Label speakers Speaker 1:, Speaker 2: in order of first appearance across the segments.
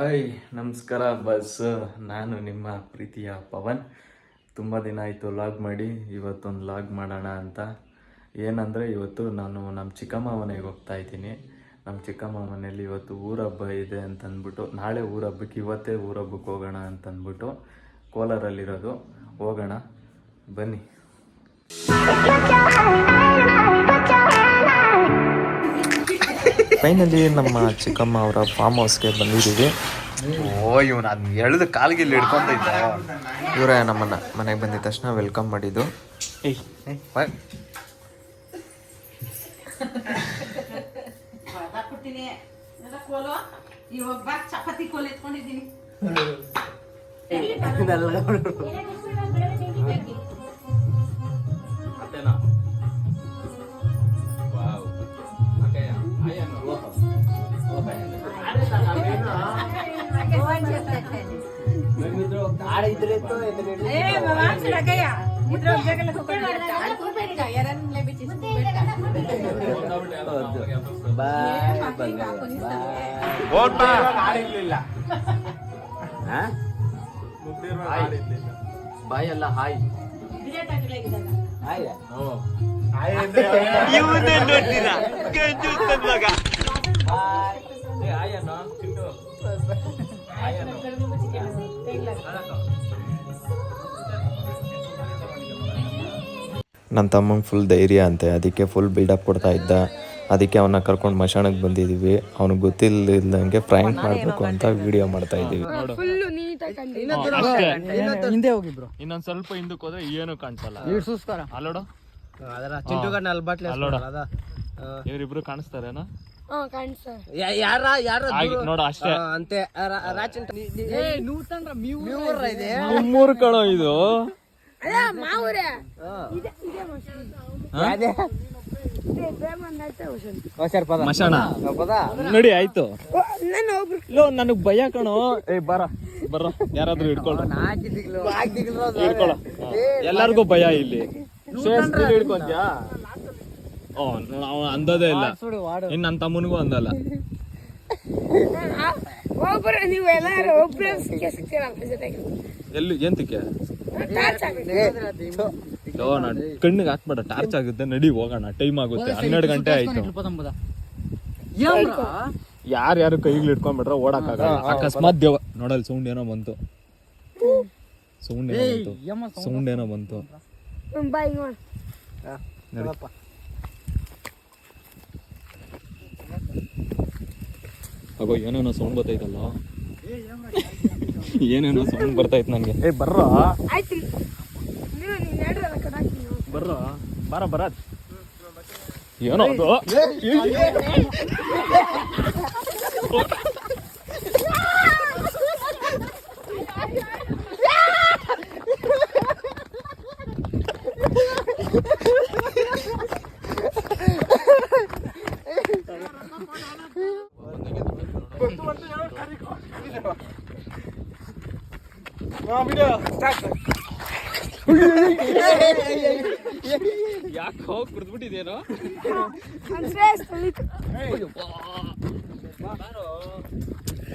Speaker 1: Hi ನಮಸ್ಕಾರ bus. ನಾನು ನಿಮ್ಮ ಪ್ರೀತಿಯ ಪವನ್. ತುಂಬ ದಿನ ಆಯಿತು ಲಾಗ್ ಮಾಡಿ. ಇವತ್ತೊಂದು ಲಾಗ್ ಮಾಡೋಣ ಅಂತ. ಏನಂದರೆ ಇವತ್ತು ನಾನು ನಮ್ಮ ಚಿಕ್ಕಮ್ಮ ಮನೆಗೆ ಹೋಗ್ತಾ ಇದ್ದೀನಿ. ನಮ್ಮ ಚಿಕ್ಕಮ್ಮ ಮನೆಯಲ್ಲಿ ಇವತ್ತು ಊರಹಬ್ಬ ಇದೆ ಅಂತಂದ್ಬಿಟ್ಟು, ನಾಳೆ ಊರಹಬ್ಬಕ್ಕೆ ಇವತ್ತೇ ಊರಹಬ್ಬಕ್ಕೆ ಹೋಗೋಣ ಅಂತಂದ್ಬಿಟ್ಟು ಕೋಲಾರಲ್ಲಿರೋದು. ಹೋಗೋಣ ಬನ್ನಿ. ಫೈನಲಿ ನಮ್ಮ ಚಿಕ್ಕಮ್ಮ ಅವರ ಫಾರ್ಮ್ ಹೌಸ್ಗೆ ಬಂದಿದ್ದೀವಿ. ಇವನು ಅದನ್ನ ಎಳೆದು ಕಾಲ್ಗಿಲ್ಲಿ ಹಿಡ್ಕೊಂತೈತೆ. ಇವರೇ ನಮ್ಮನ್ನ ಮನೆಗೆ ಬಂದಿದ ತಕ್ಷಣ ವೆಲ್ಕಮ್ ಮಾಡಿದ್ದು.
Speaker 2: ಚಪಾತಿ ಕೋಲ್ ಎತ್ಕೊಂಡಿದ್ದೀನಿ.
Speaker 1: ಬಾಯ್ ಅಲ್ಲ ಹಾಯ್. ನನ್ನ ತಮ್ಮಂಗೆ ಫುಲ್ ಧೈರ್ಯ ಅಂತೆ, ಅದಕ್ಕೆ ಫುಲ್ ಬಿಲ್ಡಪ್ ಕೊಡ್ತಾ ಇದ್ದ. ಅದಕ್ಕೆ ಅವನ್ನ ಕರ್ಕೊಂಡು ಮಶಾಣಕ್ಕೆ ಬಂದಿದ್ದೀವಿ. ಅವ್ನಿಗೆ ಗೊತ್ತಿಲ್ಲದಂಗೆ ಫ್ರ್ಯಾಂಕ್ ಮಾಡಬೇಕು ಅಂತ ವಿಡಿಯೋ ಮಾಡ್ತಾ ಇದ್ದೀವಿ.
Speaker 3: ಇನ್ನೊಂದ್ ಸ್ವಲ್ಪ ಹಿಂದಕ್ಕೆ ಹೋದ್ರೆ ಏನು ಕಾಣಿಸಲ್ಲ. ಅಲ್ಲೋಡು, ಇವರಿಬ್ರು ಕಾಣಿಸ್ತಾರೇನೋ ನೋಡು ಅಷ್ಟೇ. ಮೂರು ಕಣೋ ಇದು. ಮಶಾಣ ನೋಡಿ ಆಯ್ತು. ನನಗ್ ಭಯ ಕಣೋ. ಬರ ಯಾರಾದ್ರೂ ಹಿಡ್ಕೊಳ್ಳ. ಎಲ್ಲಾರ್ಗು ಭಯ ಇಲ್ಲಿ. ಹಿಡ್ಕೊಂತ್ಯಾ? ನಾವು ಅಂದೋದೇ ಇಲ್ಲ. ಇನ್ ನನ್ನ ತಮ್ಮನಿಗೂ ಅಂದಲ್ಲ. ಎಲ್ಲಿ ಎಂತಕ್ಕೆ ಕಣ್ಣಿಗೆ ಹಾಕ್ಬೇಡ, ಟಾರ್ಚ್ ಆಗುತ್ತೆ. ನಡಿ ಹೋಗೋಣ, ಟೈಮ್ ಆಗುತ್ತೆ. 12 ಗಂಟೆ ಆಯ್ತು. ಯಾರು ಕೈಗಳು ಇಟ್ಕೊಂಡ್ಬಿಟ್ರೆ ಓಡಕ್ಕಾಗಲ್ಲ. ಅಕಸ್ಮಾತ್ ದೇವ ನೋಡಲ್ ಸೌಂಡ್ ಏನೋ ಬಂತು. ಸೌಂಡ್ ಏನೋ ಬಂತು. ಅಗೋ ಏನೇನೋ ಸೌಂಡ್ ಬರ್ತೈತಲ್ಲ. ಏನೇನೋ ಸೌಂಡ್ ಬರ್ತೈತ್ ನಂಗೆ. ಬರ್ರ ಏನೋ ಅದು. ಯಾಕೋ ಕುಡ್ದ್ಬಿಟ್ಟಿದೇನೋ.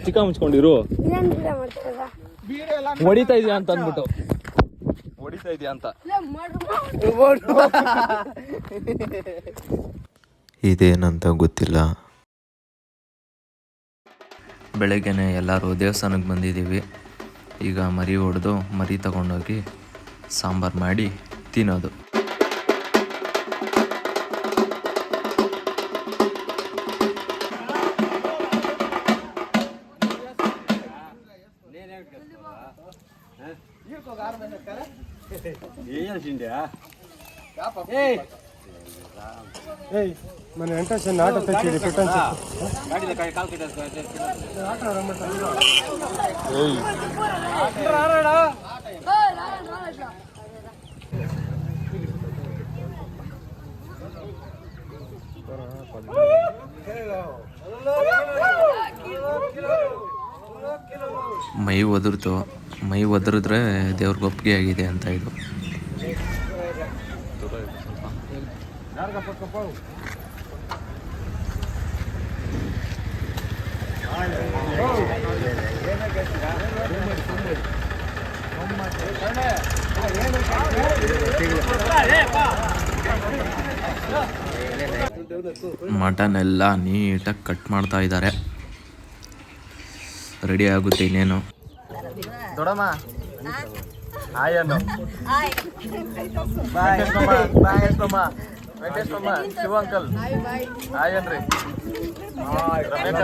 Speaker 3: ಚಿಕ್ಕ ಮುಚ್ಕೊಂಡಿರು. ಹೊಡಿತಾ ಇದೀಯ ಅಂತ ಅಂದ್ಬಿಟ್ಟು. ಹೊಡಿತಾ ಇದೀಯ ಅಂತ.
Speaker 1: ಇದೇನಂತ ಗೊತ್ತಿಲ್ಲ. ಬೆಳಗ್ಗೆನೆ ಎಲ್ಲರೂ ದೇವಸ್ಥಾನಕ್ಕೆ ಬಂದಿದ್ದೀವಿ. ಈಗ ಮರಿ ಹೊಡೆದು ಮರಿ ತಗೊಂಡೋಗಿ ಸಾಂಬಾರು ಮಾಡಿ ತಿನ್ನೋದು.
Speaker 4: మన వెంటనే ఆటో తెచ్చి పెట్టాను.
Speaker 1: ಮೈ ಒದರ್ತು. ಮೈ ಒದರಿದ್ರೆ ದೇವ್ರಿಗೆ ಒಪ್ಪಿಗೆ ಆಗಿದೆ ಅಂತ ಇದು. ಮಟನ್ ಎಲ್ಲ ನೀಟಾಗಿ ಕಟ್ ಮಾಡ್ತಾ ಇದ್ದಾರೆ. ರೆಡಿ ಆಗುತ್ತೆ ಇನ್ನೇನು. ದೊಡಮ್ಮ ಹಾಯ್ ಅನ್ನು. Bye Venkateshamma, Venkateshamma, Shiva uncle hi ಅನ್ರಿ. Ramesha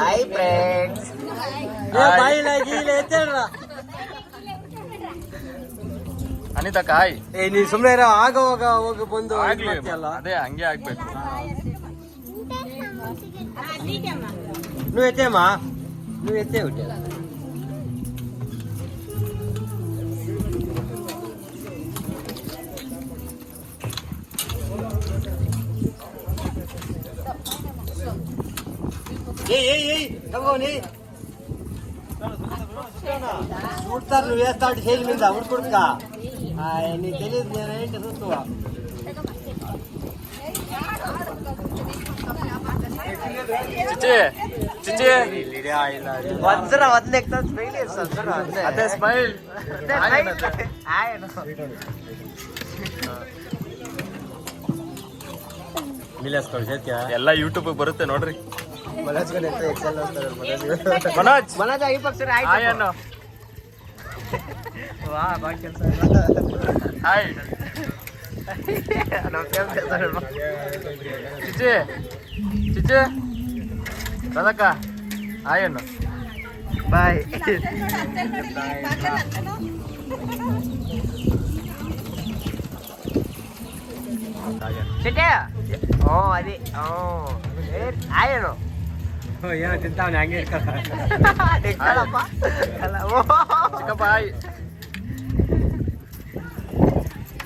Speaker 5: hi friends.
Speaker 1: Anita hi.
Speaker 5: ನೀ ಸುಮ್ಮನೆ ಆಗೋವಾಗ ಹೋಗಿ ಬಂದು
Speaker 1: ಆಗ್ಲಿ, ಅದೇ ಹಂಗೆ ಆಗ್ಬೇಕು.
Speaker 5: నువ్వు ఎత్తేమా, నువ్వు ఎత్తే ఒకటి. ఉడతారు, నువ్వు వేస్తా ఉంటే చేయి మీద ఉడుకుడుక. నీకు తెలియదు, నేనేంటి చూస్తావా.
Speaker 1: ಚಿಚ್ಚಿ ಚಿಚ್ಚಿ
Speaker 5: ಒಂದ್ಸರ ಒಂದ್ಲೆಕ್ಕ ಸ್ಮೈಲ್
Speaker 1: ಅದೇ ಸ್ಮೈಲ್. ಎಲ್ಲ ಯೂಟ್ಯೂಬ್ ಬರುತ್ತೆ ನೋಡ್ರಿ. ಮನೋಜ್
Speaker 5: ಮನೋಜ್ ಈ ಪಕ್ಷ
Speaker 1: ಹಾಯ್ ಅನ್ನು. ಹಾಯ್ ಚಿಚ್ಚಿ ಚಿಚ್ಚಿ ರಾಧಕ್ಕ ಹಾಯ್ ಅನ್ನು.
Speaker 5: ಬಾಯ್. ಸಿಟ್ಟೆ ಓ ಅದೇ ಓ ಆಯನು ಏನೋ ತಿಂತಾವನೆ ಹಂಗೆ ಇಟ್ಕೊಳ್ಳಪ್ಪ.
Speaker 1: ಚಿಕ್ಕಪ್ಪ ಹಾಯ್.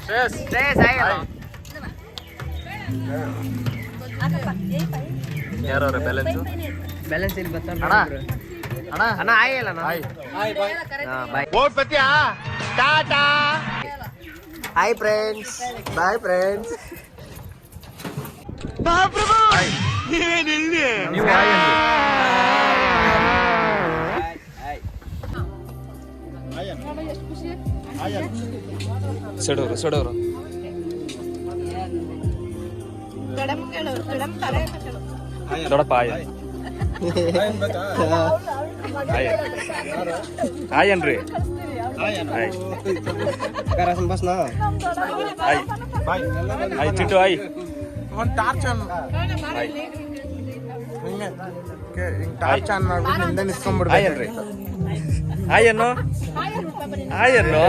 Speaker 1: ಶ್ರೇಯಸ್
Speaker 5: ಶ್ರೇಯಸ್ ಆಯನು.
Speaker 1: ಯಾರವ್ರೆ ಬ್ಯಾಲೆನ್ಸು?
Speaker 5: ಬ್ಯಾಲೆನ್ಸ್ ಇಲ್ಲಿ ಬರ್ತಾನೆ
Speaker 1: ಅಣ್ಣ ಅಣ್ಣ
Speaker 5: ಅಣ್ಣ ಆಯಲ್ಲ
Speaker 1: hi.
Speaker 5: Bye. Tata. Hi friends, bye friends.
Speaker 1: Hi. ನೀವು ಹಾಯ್ ಅಂದ್ರಿ. ಸಡೋರು ದೊಡ್ಡಪ್ಪ ಹಾಯ್. ಹಾಯ್ ಅನ್ರಿ. ಹಾಯ್ ಹಾಯ್ ಹಾಯ್ ಚಿಟ್ಟು ಹಾಯ್. ಹಾಯ್ ಅನ್ರಿ. ಹಾಯ್ ಅನ್ನು. ಹಾಯ್ ಅನ್ನು.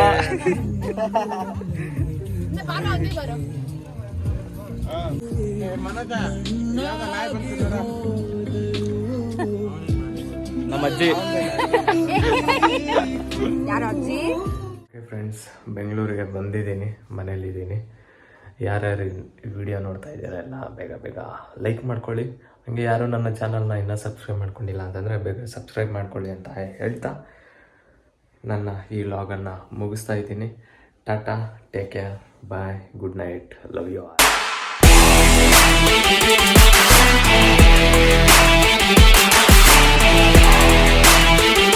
Speaker 1: ನಮ್ಮ ಅಜ್ಜಿ. ಫ್ರೆಂಡ್ಸ್, ಬೆಂಗಳೂರಿಗೆ ಬಂದಿದ್ದೀನಿ, ಮನೇಲಿದ್ದೀನಿ. ಯಾರ್ಯಾರು ವಿಡಿಯೋ ನೋಡ್ತಾ ಇದ್ದೀರಾ ಎಲ್ಲ ಬೇಗ ಬೇಗ ಲೈಕ್ ಮಾಡ್ಕೊಳ್ಳಿ. ಹಂಗೆ ಯಾರು ನನ್ನ ಚಾನಲ್ನ ಇನ್ನೂ ಸಬ್ಸ್ಕ್ರೈಬ್ ಮಾಡ್ಕೊಂಡಿಲ್ಲ ಅಂತಂದರೆ ಬೇಗ ಸಬ್ಸ್ಕ್ರೈಬ್ ಮಾಡ್ಕೊಳ್ಳಿ ಅಂತ ಹೇಳ್ತಾ ನನ್ನ ಈ ವ್ಲಾಗನ್ನು ಮುಗಿಸ್ತಾ ಇದ್ದೀನಿ. Tata, take care, bye, good night, love you all.